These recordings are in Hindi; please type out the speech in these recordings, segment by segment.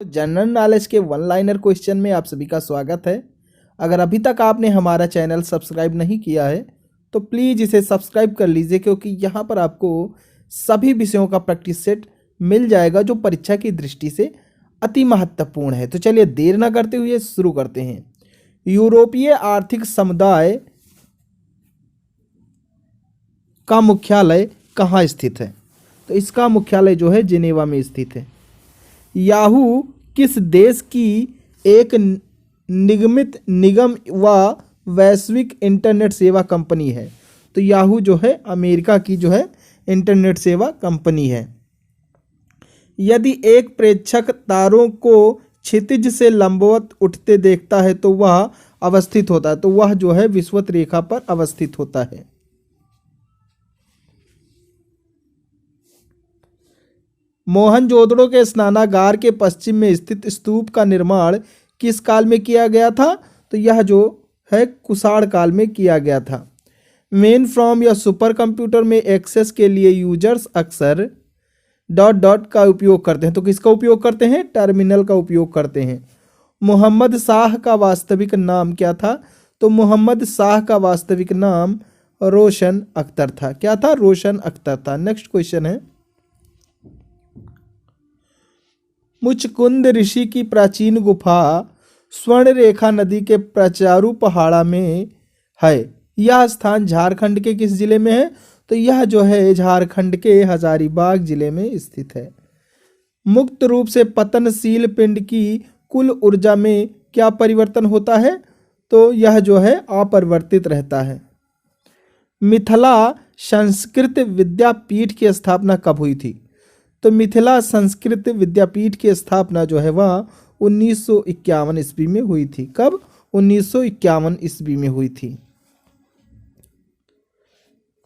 जनरल नॉलेज के वन लाइनर क्वेश्चन में आप सभी का स्वागत है। अगर अभी तक आपने हमारा चैनल सब्सक्राइब नहीं किया है तो प्लीज़ इसे सब्सक्राइब कर लीजिए, क्योंकि यहाँ पर आपको सभी विषयों का प्रैक्टिस सेट मिल जाएगा जो परीक्षा की दृष्टि से अति महत्वपूर्ण है। तो चलिए देर न करते हुए शुरू करते हैं। यूरोपीय आर्थिक समुदाय का मुख्यालय कहाँ स्थित है? तो इसका मुख्यालय जो है जिनेवा में स्थित है। याहू किस देश की एक निगमित निगम व वैश्विक इंटरनेट सेवा कंपनी है? तो याहू जो है अमेरिका की जो है इंटरनेट सेवा कंपनी है। यदि एक प्रेक्षक तारों को क्षितिज से लंबवत उठते देखता है तो वह अवस्थित होता है, तो वह जो है विषुवत रेखा पर अवस्थित होता है। मोहनजोदड़ो के स्नानागार के पश्चिम में स्थित स्तूप का निर्माण किस काल में किया गया था? तो यह जो है कुषाण काल में किया गया था। मेन फ्रॉम या सुपर कंप्यूटर में एक्सेस के लिए यूजर्स अक्सर ... का उपयोग करते हैं। तो किसका उपयोग करते हैं? टर्मिनल का उपयोग करते हैं। मोहम्मद शाह का वास्तविक नाम क्या था? तो मोहम्मद शाह का वास्तविक नाम रोशन अख्तर था। क्या था? रोशन अख्तर था। नेक्स्ट क्वेश्चन है, मुचकुंद ऋषि की प्राचीन गुफा स्वर्ण रेखा नदी के प्रचारू पहाड़ा में है। यह स्थान झारखंड के किस जिले में है? तो यह जो है झारखंड के हजारीबाग जिले में स्थित है। मुक्त रूप से पतनशील पिंड की कुल ऊर्जा में क्या परिवर्तन होता है? तो यह जो है अपरिवर्तित रहता है। मिथिला संस्कृत विद्यापीठ की स्थापना कब हुई थी? तो मिथिला संस्कृत विद्यापीठ की स्थापना जो है वह 1951 ईस्वी में हुई थी। कब? 1951 ईस्वी में हुई थी।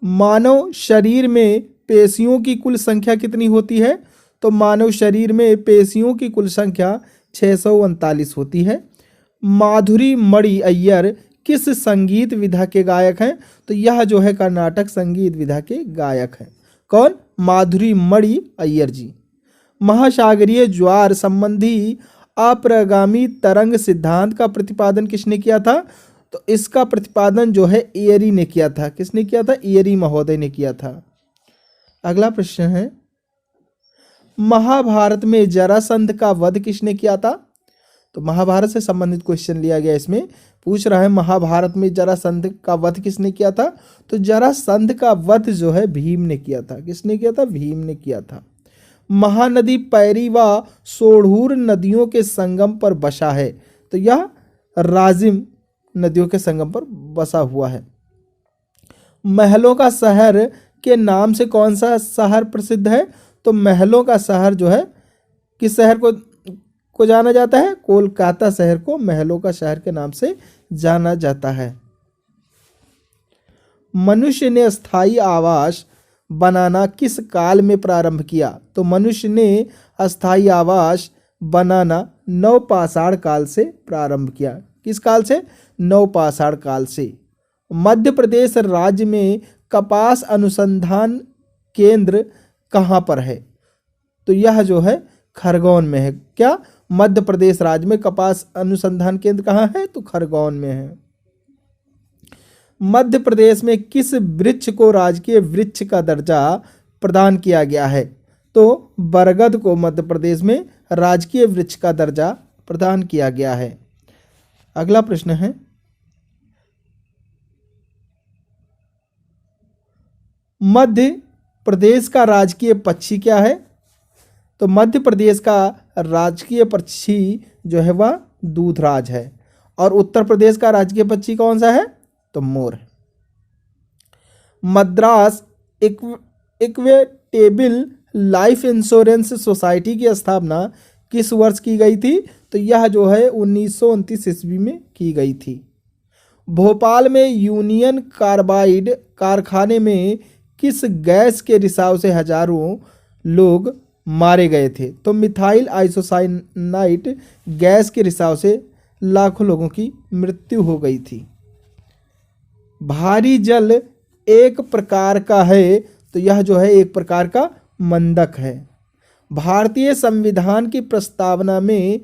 मानव शरीर में पेशियों की कुल संख्या कितनी होती है? तो मानव शरीर में पेशियों की कुल संख्या 639 होती है। माधुरी मणि अय्यर किस संगीत विधा के गायक हैं? तो यह जो है कर्नाटक संगीत विधा के गायक हैं। कौन? माधुरी मणि अय्यर जी। महासागरीय ज्वार संबंधी अप्रगामी तरंग सिद्धांत का प्रतिपादन किसने किया था? तो इसका प्रतिपादन जो है इयरी ने किया था। किसने किया था? इयरी महोदय ने किया था। अगला प्रश्न है, महाभारत में जरासंध का वध किसने किया था? तो महाभारत से संबंधित क्वेश्चन लिया गया। इसमें पूछ रहा है महाभारत में जरासंध का वध किसने किया था? तो जरासंध का वध जो है भीम ने किया था। किसने किया था? भीम ने किया था। महानदी पैरी व सोढ़ूर नदियों के संगम पर बसा है। तो यह राजिम नदियों के संगम पर बसा हुआ है। महलों का शहर के नाम से कौन सा शहर प्रसिद्ध है? तो महलों का शहर जो है किस शहर को जाना जाता है? कोलकाता शहर को महलों का शहर के नाम से जाना जाता है। मनुष्य ने स्थायी आवास बनाना किस काल में प्रारंभ किया? तो मनुष्य ने स्थायी आवास बनाना नवपाषाण काल से प्रारंभ किया। किस काल से? नवपाषाण काल से। मध्य प्रदेश राज्य में कपास अनुसंधान केंद्र कहाँ पर है? तो यह जो है खरगोन में है। क्या? मध्य प्रदेश राज्य में कपास अनुसंधान केंद्र कहाँ है? तो खरगोन में है। मध्य प्रदेश में किस वृक्ष को राजकीय वृक्ष का दर्जा प्रदान किया गया है? तो बरगद को मध्य प्रदेश में राजकीय वृक्ष का दर्जा प्रदान किया गया है। अगला प्रश्न है, मध्य प्रदेश का राजकीय पक्षी क्या है? तो मध्य प्रदेश का राजकीय पक्षी जो है वह दूधराज है। और उत्तर प्रदेश का राजकीय पक्षी कौन सा है? तो मोर। Madras equitable life insurance society की स्थापना किस वर्ष की गई थी? तो यह जो है 1929 ईस्वी में की गई थी। भोपाल में यूनियन कार्बाइड कारखाने में किस गैस के रिसाव से हजारों लोग मारे गए थे? तो मिथाइल आइसोसाइनाइड गैस के रिसाव से लाखों लोगों की मृत्यु हो गई थी। भारी जल एक प्रकार का है। तो यह जो है एक प्रकार का मंदक है। भारतीय संविधान की प्रस्तावना में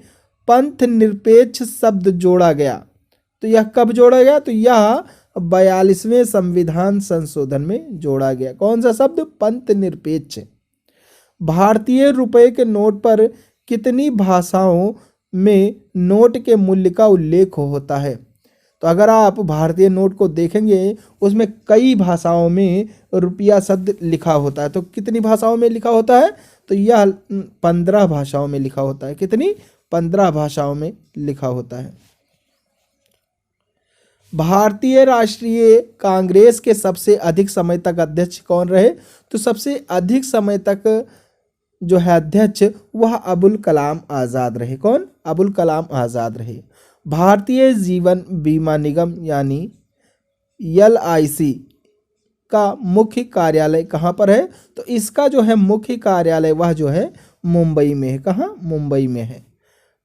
पंथ निरपेक्ष शब्द जोड़ा गया। तो यह कब जोड़ा गया? तो यह 42वें संविधान संशोधन में जोड़ा गया। कौन सा शब्द? पंथ निरपेक्ष। भारतीय रुपए के नोट पर कितनी भाषाओं में नोट के मूल्य का उल्लेख होता है? तो अगर आप भारतीय नोट को देखेंगे उसमें कई भाषाओं में रुपया शब्द लिखा होता है। तो कितनी भाषाओं में लिखा होता है? तो यह 15 भाषाओं में लिखा होता है। कितनी? 15 भाषाओं में लिखा होता है। भारतीय राष्ट्रीय कांग्रेस के सबसे अधिक समय तक अध्यक्ष कौन रहे? तो सबसे अधिक समय तक जो है अध्यक्ष वह अबुल कलाम आज़ाद रहे। कौन? अबुल कलाम आज़ाद रहे। भारतीय जीवन बीमा निगम यानी LIC का मुख्य कार्यालय कहाँ पर है? तो इसका जो है मुख्य कार्यालय वह जो है मुंबई में है। कहाँ? मुंबई में है।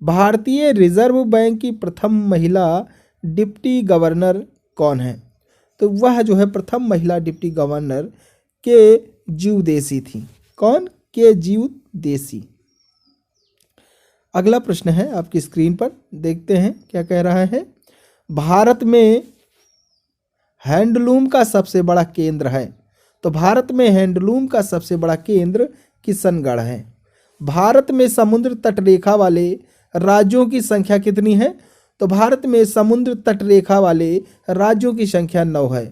भारतीय रिजर्व बैंक की प्रथम महिला डिप्टी गवर्नर कौन है? तो वह जो है प्रथम महिला डिप्टी गवर्नर के देसी थी। कौन? के देसी। अगला प्रश्न है आपकी स्क्रीन पर, देखते हैं क्या कह रहा है। भारत में हैंडलूम का सबसे बड़ा केंद्र है। तो भारत में हैंडलूम का सबसे बड़ा केंद्र किशनगढ़ है। भारत में समुद्र तटरेखा वाले राज्यों की संख्या कितनी है? तो भारत में समुद्र तटरेखा वाले राज्यों की संख्या 9 है।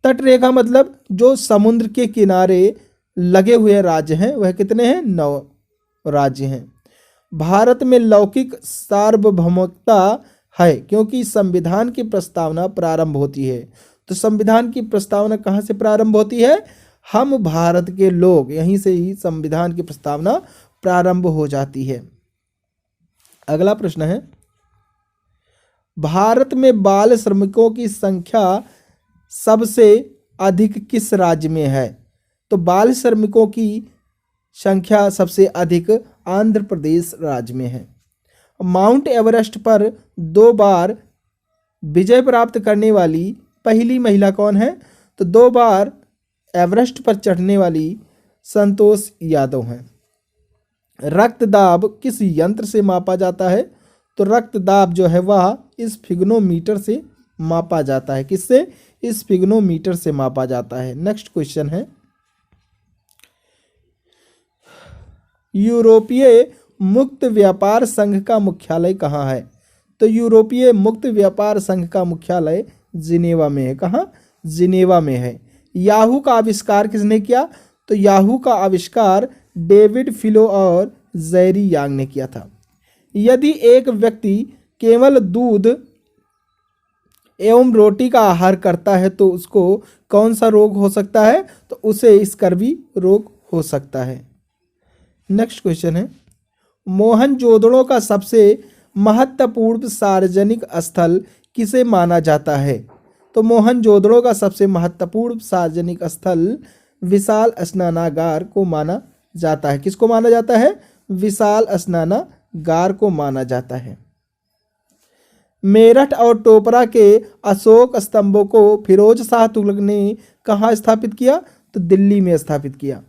तटरेखा मतलब जो समुद्र के किनारे लगे हुए राज्य हैं वह कितने हैं? 9 राज्य हैं। भारत में लौकिक सार्वभौमिकता है क्योंकि संविधान की प्रस्तावना प्रारंभ होती है। तो संविधान की प्रस्तावना कहाँ से प्रारंभ होती है? हम भारत के लोग, यहीं से ही संविधान की प्रस्तावना प्रारंभ हो जाती है। अगला प्रश्न है, भारत में बाल श्रमिकों की संख्या सबसे अधिक किस राज्य में है? तो बाल श्रमिकों की संख्या सबसे अधिक आंध्र प्रदेश राज्य में है। माउंट एवरेस्ट पर 2 बार विजय प्राप्त करने वाली पहली महिला कौन है? तो 2 बार एवरेस्ट पर चढ़ने वाली संतोष यादव हैं। रक्तदाब किस यंत्र से मापा जाता है? तो रक्तदाब जो है वह स्फिग्नोमीटर से मापा जाता है। किससे? स्फिग्नोमीटर से मापा जाता है। नेक्स्ट क्वेश्चन है, यूरोपीय मुक्त व्यापार संघ का मुख्यालय कहाँ है? तो यूरोपीय मुक्त व्यापार संघ का मुख्यालय जिनेवा में है। कहाँ? जिनेवा में है। याहू का आविष्कार किसने किया? तो याहू का आविष्कार डेविड फिलो और जेरी यांग ने किया था। यदि एक व्यक्ति केवल दूध एवं रोटी का आहार करता है तो उसको कौन सा रोग हो सकता है? तो उसे स्कर्वी रोग हो सकता है। नेक्स्ट क्वेश्चन है, मोहनजोदड़ो का सबसे महत्वपूर्ण सार्वजनिक स्थल किसे माना जाता है? तो मोहनजोदड़ो का सबसे महत्वपूर्ण सार्वजनिक स्थल विशाल स्नानागार को माना जाता है। किसको माना जाता है? विशाल स्नानागार को माना जाता है। मेरठ और टोपरा के अशोक स्तंभों को फिरोज शाह तुगलक ने कहाँ स्थापित किया? तो दिल्ली में स्थापित किया।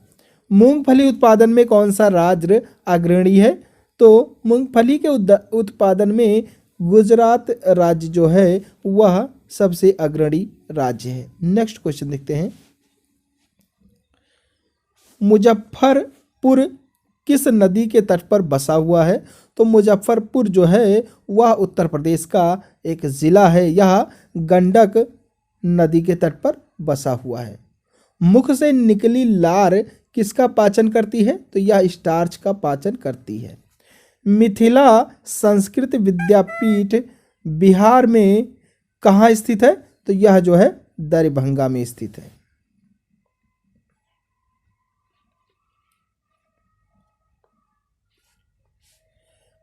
मूंगफली उत्पादन में कौन सा राज्य अग्रणी है? तो मूंगफली के उत्पादन में गुजरात राज्य जो है वह सबसे अग्रणी राज्य है। नेक्स्ट क्वेश्चन देखते हैं, मुजफ्फरपुर किस नदी के तट पर बसा हुआ है? तो मुजफ्फरपुर जो है वह उत्तर प्रदेश का एक ज़िला है। यह गंडक नदी के तट पर बसा हुआ है। मुख से निकली लार किसका पाचन करती है? तो यह स्टार्च का पाचन करती है। मिथिला संस्कृत विद्यापीठ बिहार में कहाँ स्थित है? तो यह जो है दरभंगा में स्थित है।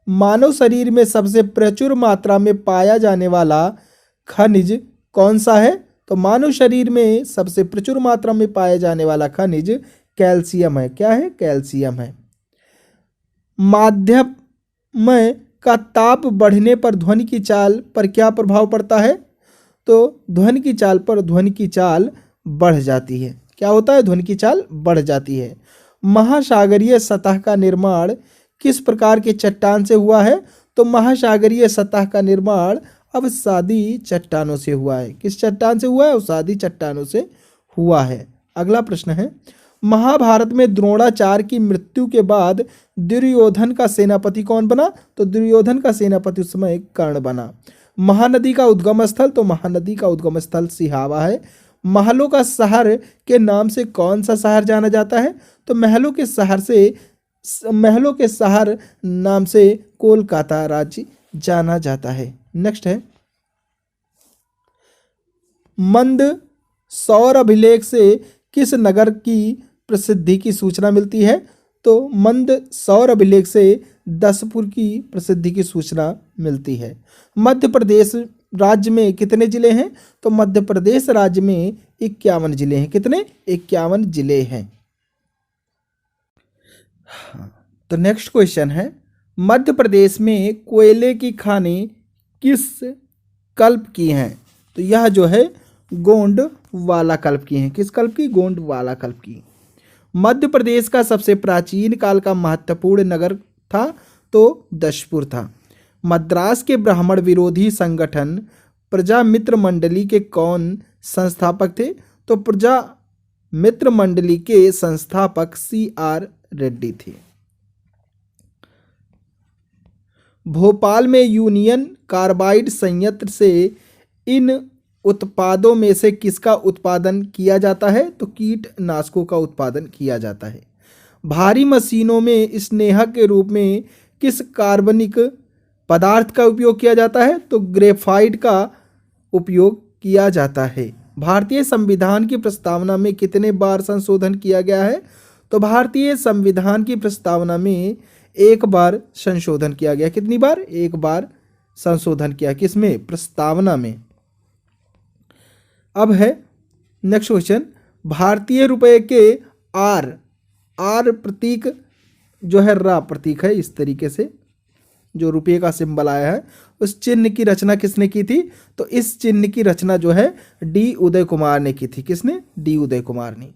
मानव शरीर में सबसे प्रचुर मात्रा में पाया जाने वाला खनिज कौन सा है? तो मानव शरीर में सबसे प्रचुर मात्रा में पाया जाने वाला खनिज कैल्शियम है। क्या है? कैल्शियम है। माध्यम का ताप बढ़ने पर ध्वनि की चाल पर क्या प्रभाव पड़ता है? तो ध्वनि की चाल पर ध्वनि की चाल बढ़ जाती है। क्या होता है? ध्वनि की चाल बढ़ जाती है। महासागरीय सतह का निर्माण किस प्रकार के चट्टान से हुआ है? तो महासागरीय सतह का निर्माण अवसादी चट्टानों से हुआ है। किस चट्टान से हुआ है? अवसादी चट्टानों से हुआ है। अगला प्रश्न है, महाभारत में द्रोणाचार्य की मृत्यु के बाद दुर्योधन का सेनापति कौन बना? तो दुर्योधन का सेनापति उस समय कर्ण बना। महानदी का उद्गम स्थल? तो महानदी का उद्गम स्थल सिहावा है। महलों का शहर के नाम से कौन सा शहर जाना जाता है? तो महलों के शहर नाम से कोलकाता राज्य जाना जाता है। नेक्स्ट है, मंद सौर अभिलेख से किस नगर की प्रसिद्धि की सूचना मिलती है? तो मंद सौर अभिलेख से दसपुर की प्रसिद्धि की सूचना मिलती है। मध्य प्रदेश राज्य में कितने जिले हैं? तो मध्य प्रदेश राज्य में 51 जिले हैं। कितने? 51 जिले हैं। तो नेक्स्ट क्वेश्चन है, मध्य प्रदेश में कोयले की खानें किस कल्प की हैं? तो यह जो है गोंडवाना कल्प की हैं। किस कल्प की? गोंडवाना कल्प की। मध्य प्रदेश का सबसे प्राचीन काल का महत्वपूर्ण नगर था? तो दशपुर था। मद्रास के ब्राह्मण विरोधी संगठन प्रजा मित्र मंडली के कौन संस्थापक थे? तो प्रजा मित्र मंडली के संस्थापक CR रेड्डी थे। भोपाल में यूनियन कार्बाइड संयंत्र से इन उत्पादों में से किसका उत्पादन किया जाता है? तो कीटनाशकों का उत्पादन किया जाता है। भारी मशीनों में स्नेहक के रूप में किस कार्बनिक पदार्थ का उपयोग किया जाता है? तो ग्रेफाइट का उपयोग किया जाता है। भारतीय संविधान की प्रस्तावना में कितने बार संशोधन किया गया है? तो भारतीय संविधान की प्रस्तावना में एक बार संशोधन किया गया। कितनी बार? एक बार संशोधन किया। किसमें? प्रस्तावना में। अब है नेक्स्ट क्वेश्चन, भारतीय रुपए के आर प्रतीक जो है रा प्रतीक है, इस तरीके से जो रुपये का सिंबल आया है, उस चिन्ह की रचना किसने की थी? तो इस चिन्ह की रचना जो है डी उदय कुमार ने की थी। किसने? डी उदय कुमार ने।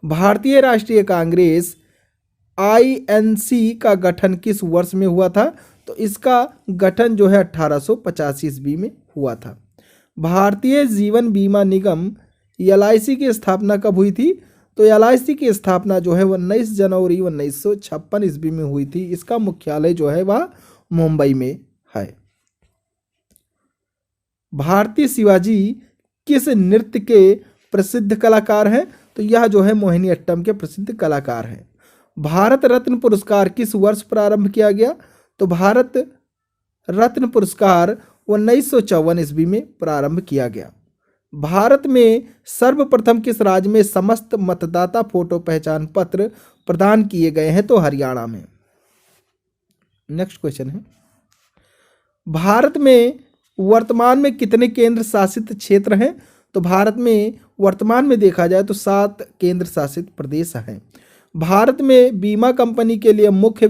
भारतीय राष्ट्रीय कांग्रेस INC का गठन किस वर्ष में हुआ था? तो इसका गठन जो है 1885 ईस्वी में हुआ था। भारतीय जीवन बीमा निगम LIC की स्थापना कब हुई थी? तो LIC की स्थापना जो है 19 जनवरी 1956 ईस्वी में हुई थी। इसका मुख्यालय जो है वह मुंबई में है। भारतीय शिवाजी किस नृत्य के प्रसिद्ध कलाकार हैं? तो यह जो है मोहिनीअट्टम के प्रसिद्ध कलाकार हैं। भारत रत्न पुरस्कार किस वर्ष प्रारंभ किया गया? तो भारत रत्न पुरस्कार 1954 ईस्वी में प्रारंभ किया गया। भारत में सर्वप्रथम किस राज्य में समस्त मतदाता फोटो पहचान पत्र प्रदान किए गए हैं? तो हरियाणा में। नेक्स्ट क्वेश्चन है, भारत में वर्तमान में कितने केंद्र शासित क्षेत्र हैं? तो भारत में वर्तमान में देखा जाए तो 7 केंद्र शासित प्रदेश हैं। भारत में बीमा कंपनी के लिए मुख्य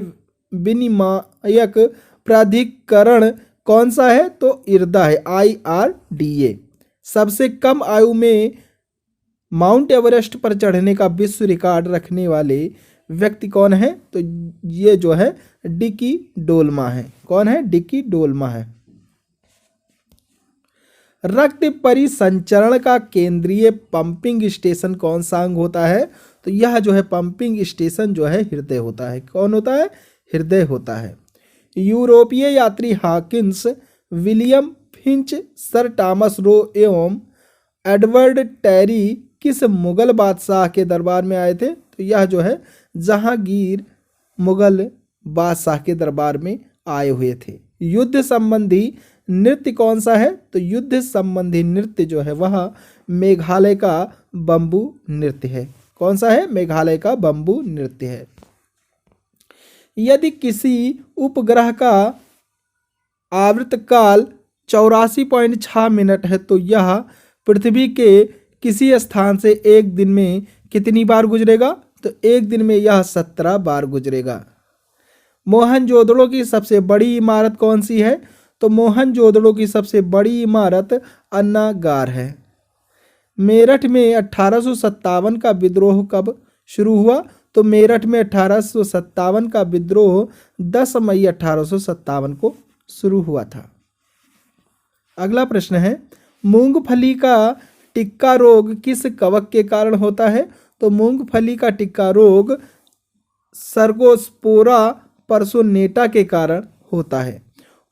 विनियामक प्राधिकरण कौन सा है? तो IRDA है, IRDA। सबसे कम आयु में माउंट एवरेस्ट पर चढ़ने का विश्व रिकॉर्ड रखने वाले व्यक्ति कौन है? तो ये जो है डिकी डोल्मा है। कौन है? डिकी डोल्मा है। रक्त परिसंचरण का केंद्रीय पंपिंग स्टेशन कौन सा अंग होता है? तो यह जो है पंपिंग स्टेशन जो है हृदय होता है। कौन होता है? हृदय होता है। यूरोपीय यात्री Hawkins, William Finch, sir Thomas Roe एवं एडवर्ड टेरी किस मुगल बादशाह के दरबार में आए थे? तो यह जो है जहांगीर मुगल बादशाह के दरबार में आए हुए थे। युद्ध संबंधी नृत्य कौन सा है? तो युद्ध संबंधी नृत्य जो है वह मेघालय का बंबू नृत्य है। कौन सा है? मेघालय का बंबू नृत्य है। यदि किसी उपग्रह का आवर्तकाल 84.6 मिनट है तो यह पृथ्वी के किसी स्थान से एक दिन में कितनी बार गुजरेगा? तो एक दिन में यह 17 बार गुजरेगा। मोहनजोदड़ो की सबसे बड़ी इमारत कौन सी है? तो मोहनजोदड़ो की सबसे बड़ी इमारत अन्नागार है। मेरठ में 1857 का विद्रोह कब शुरू हुआ? तो मेरठ में 1857 का विद्रोह 10 मई 1857 को शुरू हुआ था। अगला प्रश्न है, मूंगफली का टिक्का रोग किस कवक के कारण होता है? तो मूंगफली का टिक्का रोग सर्गोस्पोरा परसोनेटा के कारण होता है।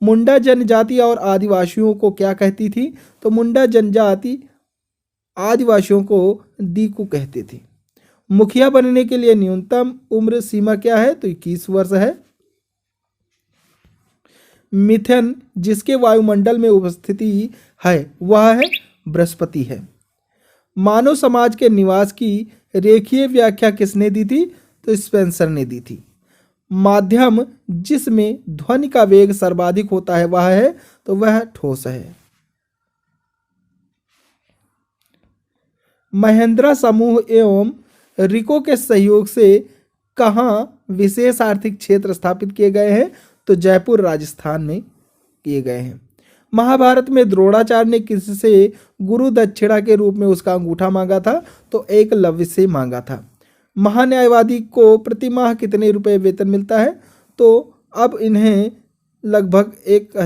मुंडा जनजाति और आदिवासियों को क्या कहती थी? तो मुंडा जनजाति आदिवासियों को दीकू कहती थी। मुखिया बनने के लिए न्यूनतम उम्र सीमा क्या है? तो 21 वर्ष है। मिथेन जिसके वायुमंडल में उपस्थिति है वह है बृहस्पति है। मानव समाज के निवास की रेखीय व्याख्या किसने दी थी? तो स्पेंसर ने दी थी। माध्यम जिसमें ध्वनि का वेग सर्वाधिक होता है वह है, तो वह ठोस है। महिंद्रा समूह एवं रिको के सहयोग से कहाँ विशेष आर्थिक क्षेत्र स्थापित किए गए हैं? तो जयपुर राजस्थान में किए गए हैं। महाभारत में द्रोणाचार्य ने किससे गुरु दक्षिणा के रूप में उसका अंगूठा मांगा था? तो एकलव्य से मांगा था। महान्यायवादी को प्रतिमाह कितने रुपए वेतन मिलता है? तो अब इन्हें लगभग 1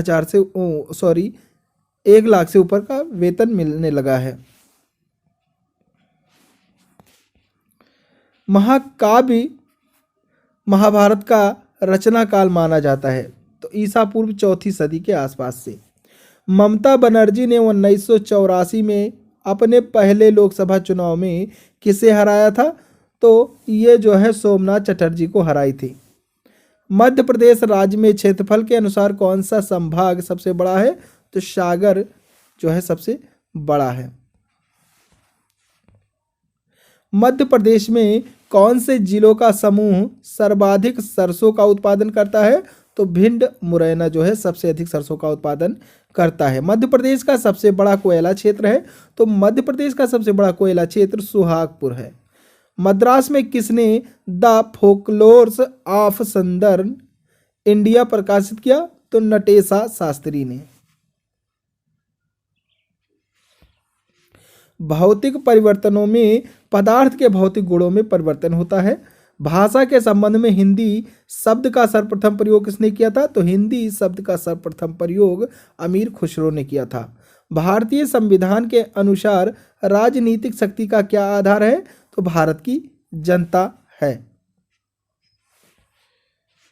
लाख से ऊपर का वेतन मिलने लगा है। महाकाव्य महाभारत का रचना काल माना जाता है, तो ईसा पूर्व 4वीं सदी के आसपास से। ममता बनर्जी ने 1984 में अपने पहले लोकसभा चुनाव में किसे हराया था? तो ये जो है सोमनाथ चटर्जी को हराई थी। मध्य प्रदेश राज्य में क्षेत्रफल के अनुसार कौन सा संभाग सबसे बड़ा है? तो सागर जो है सबसे बड़ा है। मध्य प्रदेश में कौन से जिलों का समूह सर्वाधिक सरसों का उत्पादन करता है? तो भिंड मुरैना जो है सबसे अधिक सरसों का उत्पादन करता है। मध्य प्रदेश का सबसे बड़ा कोयला क्षेत्र है, तो मध्य प्रदेश का सबसे बड़ा कोयला क्षेत्र सुहागपुर है। मद्रास में किसने the folklores of southern India प्रकाशित किया? तो नटेशा शास्त्री ने। भौतिक परिवर्तनों में पदार्थ के भौतिक गुणों में परिवर्तन होता है। भाषा के संबंध में हिंदी शब्द का सर्वप्रथम प्रयोग किसने किया था? तो हिंदी शब्द का सर्वप्रथम प्रयोग अमीर खुसरो ने किया था। भारतीय संविधान के अनुसार राजनीतिक शक्ति का क्या आधार है? तो भारत की जनता है।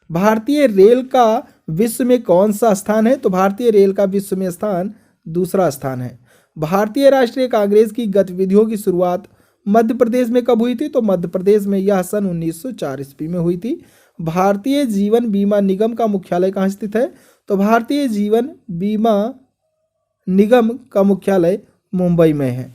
भारतीय रेल का विश्व में कौन सा स्थान है? तो भारतीय रेल का विश्व में स्थान दूसरा स्थान है। भारतीय राष्ट्रीय कांग्रेस की गतिविधियों की शुरुआत मध्य प्रदेश में कब हुई थी? तो मध्य प्रदेश में यह सन 1904 ईस्वी में हुई थी। भारतीय जीवन बीमा निगम का मुख्यालय कहाँ स्थित है? तो भारतीय जीवन बीमा निगम का मुख्यालय मुंबई में है।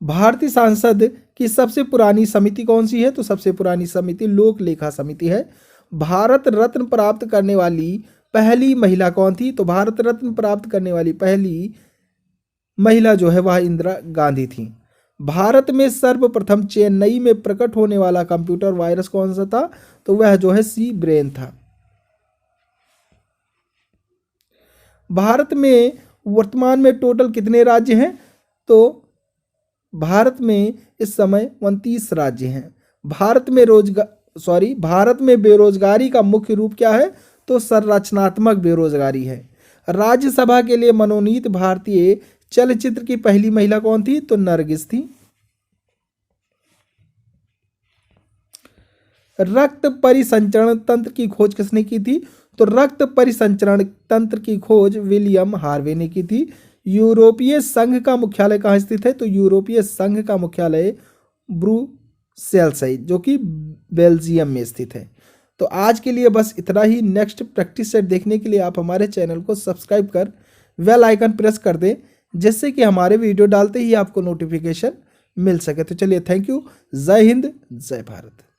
भारतीय संसद की सबसे पुरानी समिति कौन सी है? तो सबसे पुरानी समिति लोक लेखा समिति है। भारत रत्न प्राप्त करने वाली पहली महिला कौन थी? तो भारत रत्न प्राप्त करने वाली पहली महिला जो है वह इंदिरा गांधी थी। भारत में सर्वप्रथम चेन्नई में प्रकट होने वाला कंप्यूटर वायरस कौन सा था? तो वह जो है सी ब्रेन था। भारत में वर्तमान में टोटल कितने राज्य हैं? तो भारत में इस समय 29 राज्य हैं। भारत में बेरोजगारी का मुख्य रूप क्या है? तो संरचनात्मक बेरोजगारी है। राज्यसभा के लिए मनोनीत भारतीय चलचित्र की पहली महिला कौन थी? तो नरगिस थी। रक्त परिसंचरण तंत्र की खोज किसने की थी? तो रक्त परिसंचरण तंत्र की खोज विलियम हार्वे ने की थी। यूरोपीय संघ का मुख्यालय कहाँ स्थित है? तो यूरोपीय संघ का मुख्यालय ब्रुसेल्स है जो कि बेल्जियम में स्थित है। तो आज के लिए बस इतना ही। नेक्स्ट प्रैक्टिस सेट देखने के लिए आप हमारे चैनल को सब्सक्राइब कर बेल आइकन प्रेस कर दें, जिससे कि हमारे वीडियो डालते ही आपको नोटिफिकेशन मिल सके। तो चलिए, थैंक यू। जय हिंद, जय भारत।